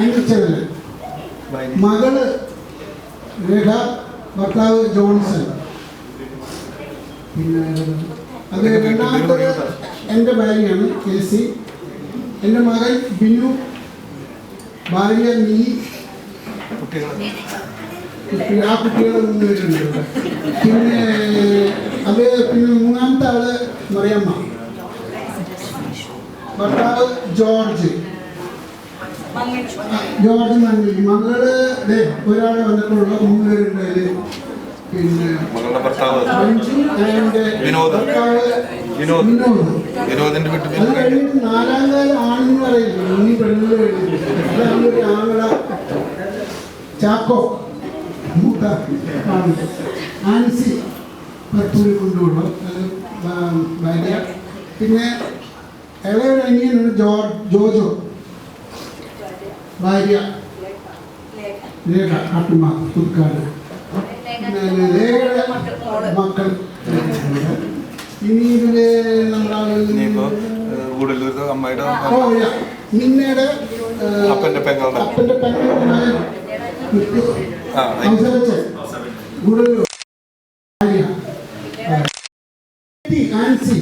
അനിച്ചവര് മകള് രേഖ, ഭർത്താവ് ജോൺസൺ. പിന്നെ അത് രണ്ടാമത്തത് എൻ്റെ ഭാര്യയാണ് KC. എൻ്റെ മകൻ ബിനു, ഭാര്യ മിനി. ആ കുട്ടികൾ 3 പേരുണ്ട്. പിന്നെ പിന്നെ മൂന്നാമത്തെ ആള് മറിയമ്മ, ഭർത്താവ് ജോർജ് മണ്ണി. മകള് ഒരാളെ വന്നിട്ടുള്ള 3 പേരുണ്ട് അതില്. പിന്നെ വിനോദിന്റെ വീട്ടിൽ അത് കഴിഞ്ഞിട്ട് 4ാം കാലം ആണെന്ന് പറയില്ല, ഇനി പെണ്ണുകൾ കഴിഞ്ഞിട്ട് ആങ്ങള ചാക്കോ മൂത്ത ആൻസി പത്തൂര് കൊണ്ടുപോകണം, അത് ഭാര്യ. പിന്നെ ഇളയൊരു അനിയനാണ് ജോജോ, ഭാര്യ രേഖ, കാട്ടുമ പുതുക്കാട്. രേഖയുടെ മക്കൾ. ഇനി ഇതില് നിന്നയുടെ അപ്പന്റെ പെങ്ങളുടെ ഗൂഡല്ലൂർ ആൻസി.